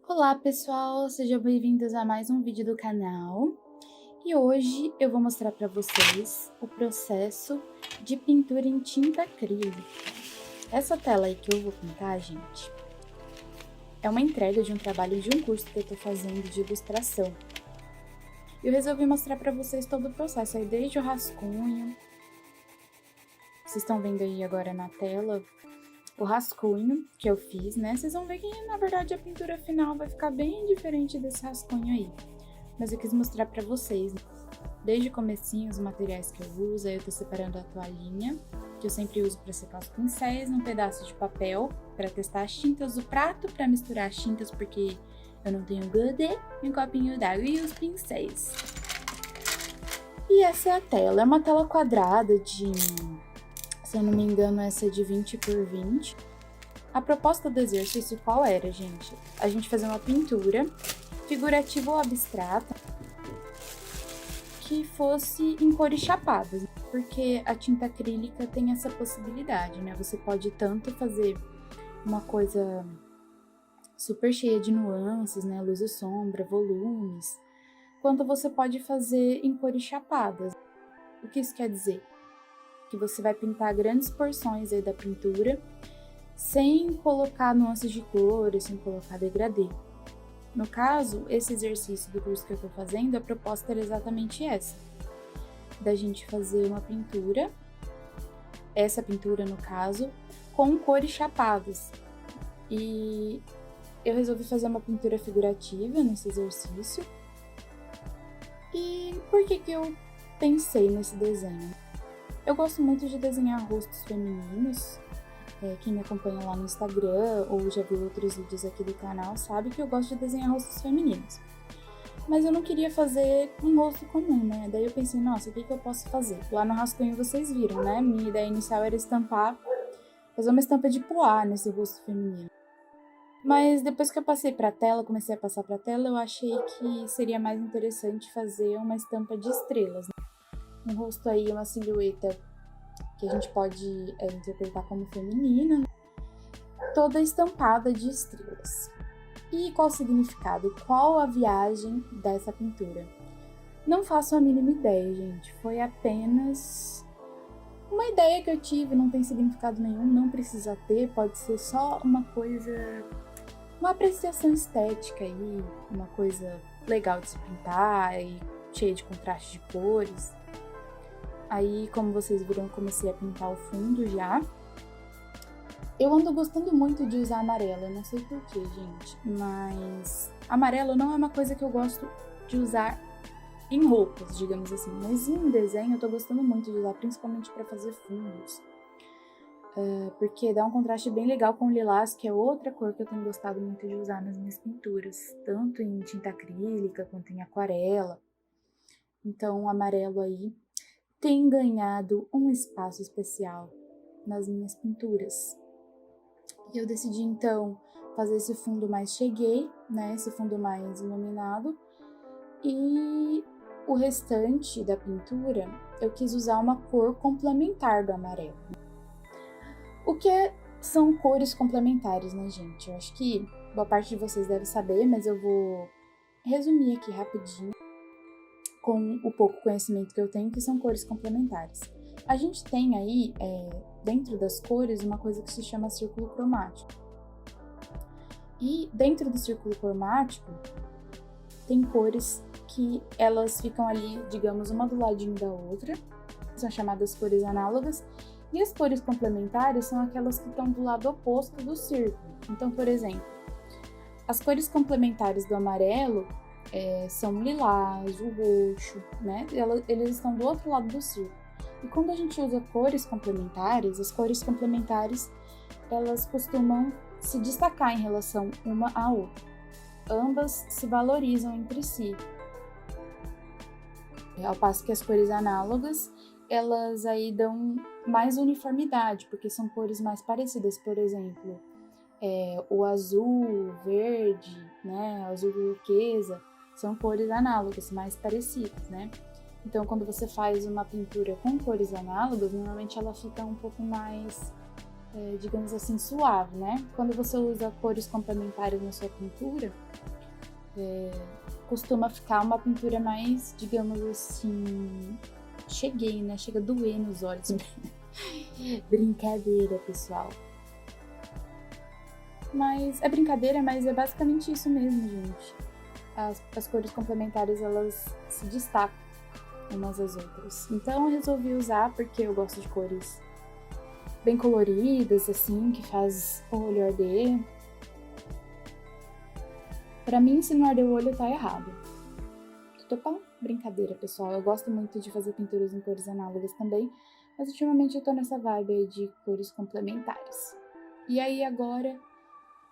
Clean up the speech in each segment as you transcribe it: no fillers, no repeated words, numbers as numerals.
Olá pessoal, sejam bem-vindos a mais um vídeo do canal. E hoje eu vou mostrar para vocês o processo de pintura em tinta acrílica. Essa tela aí que eu vou pintar, gente, é uma entrega de um trabalho de um curso que eu tô fazendo de ilustração. Eu resolvi mostrar para vocês todo o processo, aí desde o rascunho, vocês estão vendo aí agora na tela, o rascunho que eu fiz, né? Vocês vão ver que, na verdade, a pintura final vai ficar bem diferente desse rascunho aí. Mas eu quis mostrar pra vocês, né? Desde o comecinho, os materiais que eu uso. Aí eu tô separando a toalhinha, que eu sempre uso pra secar os pincéis, num pedaço de papel pra testar as tintas, o prato pra misturar as tintas, porque eu não tenho godet, e um copinho d'água e os pincéis. E essa é a tela. É uma tela quadrada de... Se eu não me engano, essa é de 20 por 20. A proposta do exercício qual era, gente? A gente fazer uma pintura figurativa ou abstrata que fosse em cores chapadas, porque a tinta acrílica tem essa possibilidade, né? Você pode tanto fazer uma coisa super cheia de nuances, né? Luz e sombra, volumes, quanto você pode fazer em cores chapadas. O que isso quer dizer? Que você vai pintar grandes porções aí da pintura sem colocar nuances de cores, sem colocar degradê. No caso, esse exercício do curso que eu tô fazendo, a proposta era exatamente essa, da gente fazer uma pintura, essa pintura no caso, com cores chapadas. E eu resolvi fazer uma pintura figurativa nesse exercício. E por que que eu pensei nesse desenho? Eu gosto muito de desenhar rostos femininos. Quem me acompanha lá no Instagram ou já viu outros vídeos aqui do canal sabe que eu gosto de desenhar rostos femininos. Mas eu não queria fazer um rosto comum, né? Daí eu pensei, nossa, o que eu posso fazer? Lá no rascunho vocês viram, né? Minha ideia inicial era estampar, fazer uma estampa de poá nesse rosto feminino. Mas depois que eu passei pra tela, comecei a passar pra tela, eu achei que seria mais interessante fazer uma estampa de estrelas, né? Um rosto aí, uma silhueta que a gente pode interpretar como feminina, toda estampada de estrelas. E qual o significado? Qual a viagem dessa pintura? Não faço a mínima ideia, gente. Foi apenas uma ideia que eu tive, não tem significado nenhum, não precisa ter, pode ser só uma coisa, uma apreciação estética aí, uma coisa legal de se pintar e cheia de contraste de cores. Aí, como vocês viram, eu comecei a pintar o fundo já. Eu ando gostando muito de usar amarelo, eu não sei porquê, gente, mas amarelo não é uma coisa que eu gosto de usar em roupas, digamos assim, mas em desenho eu tô gostando muito de usar, principalmente para fazer fundos, porque dá um contraste bem legal com o lilás, que é outra cor que eu tenho gostado muito de usar nas minhas pinturas, tanto em tinta acrílica quanto em aquarela. Então o amarelo aí tem ganhado um espaço especial nas minhas pinturas. E eu decidi então fazer esse fundo mais cheguei, né, esse fundo mais iluminado, e o restante da pintura eu quis usar uma cor complementar do amarelo. O que são cores complementares, né, gente? Eu acho que boa parte de vocês deve saber, mas eu vou resumir aqui rapidinho com o pouco conhecimento que eu tenho, que são cores complementares. A gente tem aí, dentro das cores, uma coisa que se chama círculo cromático. E dentro do círculo cromático, tem cores que elas ficam ali, digamos, uma do ladinho da outra, são chamadas cores análogas, e as cores complementares são aquelas que estão do lado oposto do círculo. Então, por exemplo, as cores complementares do amarelo são o lilás, o roxo, né? Eles estão do outro lado do círculo. E quando a gente usa cores complementares, as cores complementares, elas costumam se destacar em relação uma à outra. Ambas se valorizam entre si. Ao passo que as cores análogas, elas aí dão mais uniformidade, porque são cores mais parecidas. Por exemplo, o azul, o verde, né, o azul turquesa, são cores análogas, mais parecidas, né? Então, quando você faz uma pintura com cores análogas, normalmente ela fica um pouco mais digamos assim, suave, né? Quando você usa cores complementares na sua pintura, costuma ficar uma pintura mais, digamos assim, né? Chega a doer nos olhos. Brincadeira, pessoal. Mas é brincadeira, mas é basicamente isso mesmo, gente. As cores complementares, elas se destacam umas das outras. Então eu resolvi usar porque eu gosto de cores bem coloridas, assim, que faz o olho arder. Pra mim, se não arder o olho, tá errado. Opa, brincadeira, pessoal. Eu gosto muito de fazer pinturas em cores análogas também, mas ultimamente eu tô nessa vibe aí de cores complementares. E aí agora,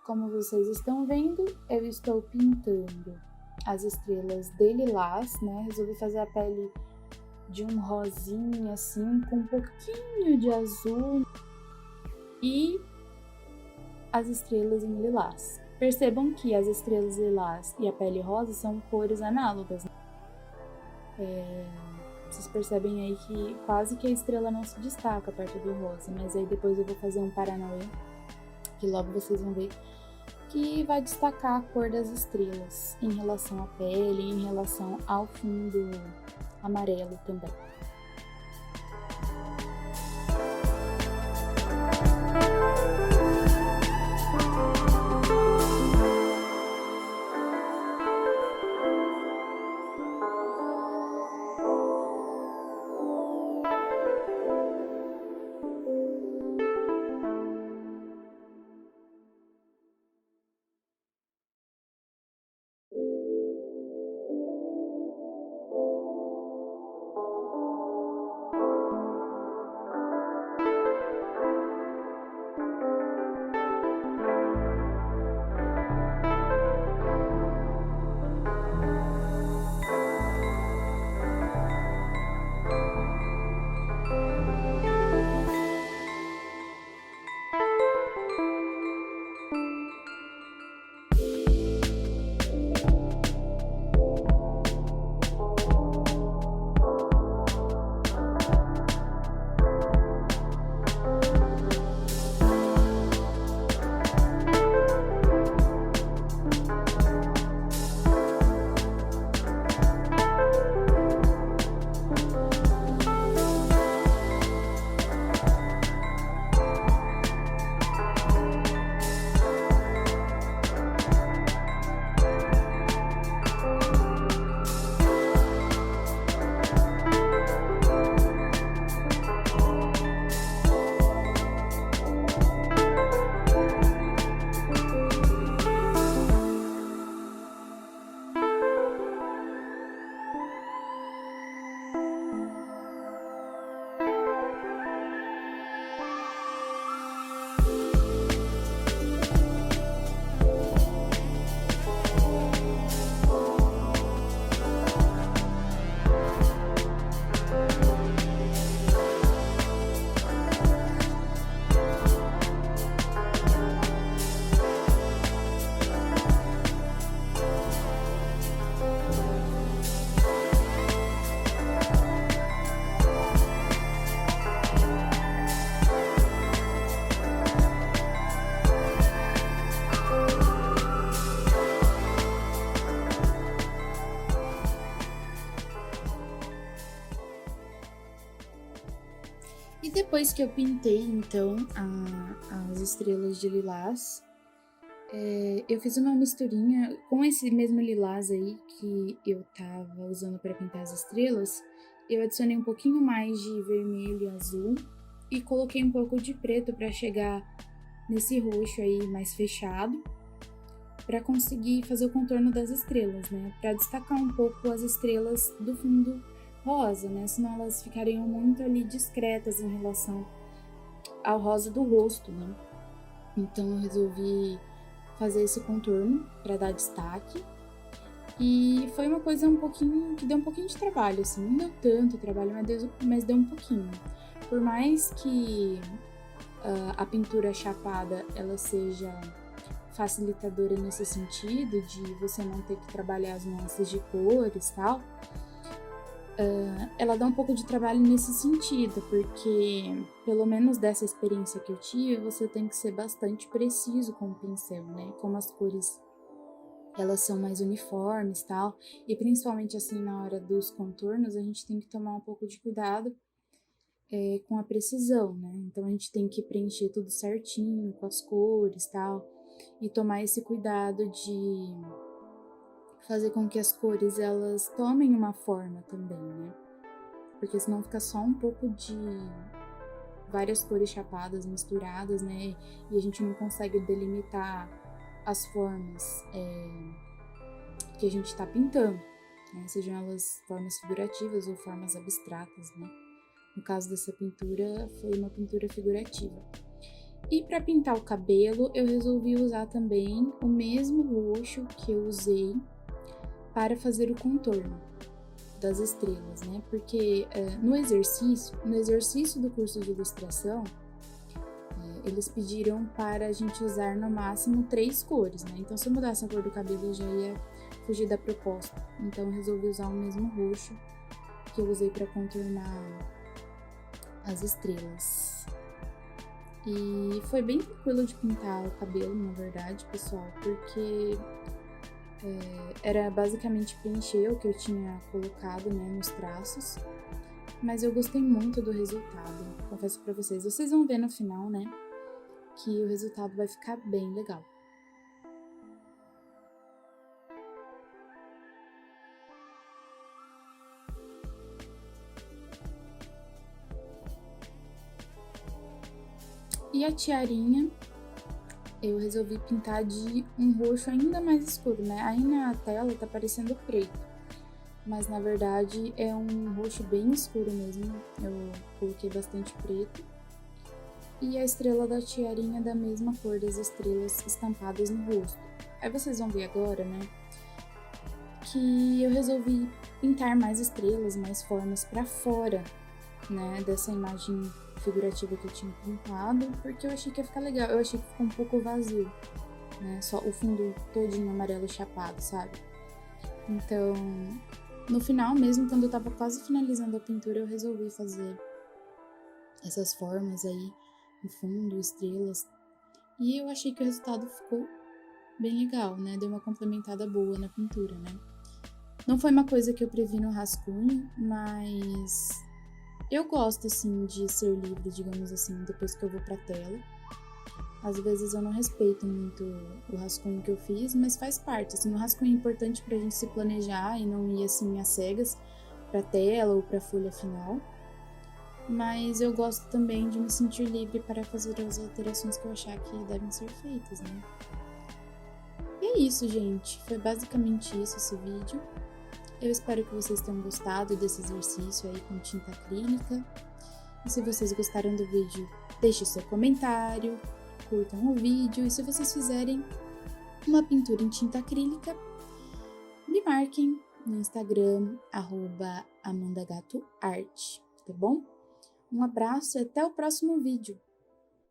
como vocês estão vendo, eu estou pintando as estrelas de lilás, né? Resolvi fazer a pele de um rosinha assim, com um pouquinho de azul e as estrelas em lilás. Percebam que as estrelas lilás e a pele rosa são cores análogas. Vocês percebem aí que quase que a estrela não se destaca perto do rosa, mas aí depois eu vou fazer um paranauê, que logo vocês vão ver, que vai destacar a cor das estrelas em relação à pele, em relação ao fundo amarelo também. E depois que eu pintei, então, as estrelas de lilás, eu fiz uma misturinha com esse mesmo lilás aí que eu tava usando para pintar as estrelas. Eu adicionei um pouquinho mais de vermelho e azul e coloquei um pouco de preto para chegar nesse roxo aí mais fechado, para conseguir fazer o contorno das estrelas, né? Para destacar um pouco as estrelas do fundo rosa, né? Senão elas ficariam muito ali discretas em relação ao rosa do rosto, né? Então eu resolvi fazer esse contorno para dar destaque. E foi uma coisa que deu um pouquinho de trabalho, assim, não deu tanto trabalho, mas deu um pouquinho. Por mais que a pintura chapada ela seja facilitadora nesse sentido, de você não ter que trabalhar as nuances de cores e tal, ela dá um pouco de trabalho nesse sentido, porque, pelo menos dessa experiência que eu tive, você tem que ser bastante preciso com o pincel, né? Como as cores, elas são mais uniformes e tal, e principalmente assim na hora dos contornos, a gente tem que tomar um pouco de cuidado com a precisão, né? Então a gente tem que preencher tudo certinho, com as cores e tal, e tomar esse cuidado de fazer com que as cores elas tomem uma forma também, né? Porque senão fica só um pouco de várias cores chapadas, misturadas, né? E a gente não consegue delimitar as formas que a gente está pintando, né? Sejam elas formas figurativas ou formas abstratas, né? No caso dessa pintura, foi uma pintura figurativa. E para pintar o cabelo, eu resolvi usar também o mesmo roxo que eu usei para fazer o contorno das estrelas, né? Porque no exercício do curso de ilustração, eles pediram para a gente usar no máximo 3 cores, né? Então, se eu mudasse a cor do cabelo, eu já ia fugir da proposta. Então, eu resolvi usar o mesmo roxo que eu usei para contornar as estrelas. E foi bem tranquilo de pintar o cabelo, na verdade, pessoal, porque era basicamente preencher o que eu tinha colocado, né, nos traços. Mas eu gostei muito do resultado, confesso pra vocês. Vocês vão ver no final, né, que o resultado vai ficar bem legal. E a tiarinha, eu resolvi pintar de um roxo ainda mais escuro, né? Aí na tela tá parecendo preto, mas na verdade é um roxo bem escuro mesmo. Eu coloquei bastante preto. E a estrela da tiarinha da mesma cor das estrelas estampadas no rosto. Aí vocês vão ver agora, né, que eu resolvi pintar mais estrelas, mais formas pra fora, né, dessa imagem figurativa que eu tinha pintado, porque eu achei que ia ficar legal. Eu achei que ficou um pouco vazio, né, só o fundo todinho amarelo chapado, sabe? Então, no final mesmo, quando eu tava quase finalizando a pintura, eu resolvi fazer essas formas aí no fundo, estrelas. E eu achei que o resultado ficou bem legal, né? Deu uma complementada boa na pintura, né? Não foi uma coisa que eu previ no rascunho, mas eu gosto, assim, de ser livre, digamos assim, depois que eu vou pra tela. Às vezes eu não respeito muito o rascunho que eu fiz, mas faz parte, assim, o rascunho é importante pra gente se planejar e não ir, assim, às cegas pra tela ou pra folha final. Mas eu gosto também de me sentir livre para fazer as alterações que eu achar que devem ser feitas, né? E é isso, gente. Foi basicamente isso esse vídeo. Eu espero que vocês tenham gostado desse exercício aí com tinta acrílica. E se vocês gostaram do vídeo, deixe seu comentário, curtam o vídeo. E se vocês fizerem uma pintura em tinta acrílica, me marquem no Instagram, @amandagatoart, tá bom? Um abraço e até o próximo vídeo!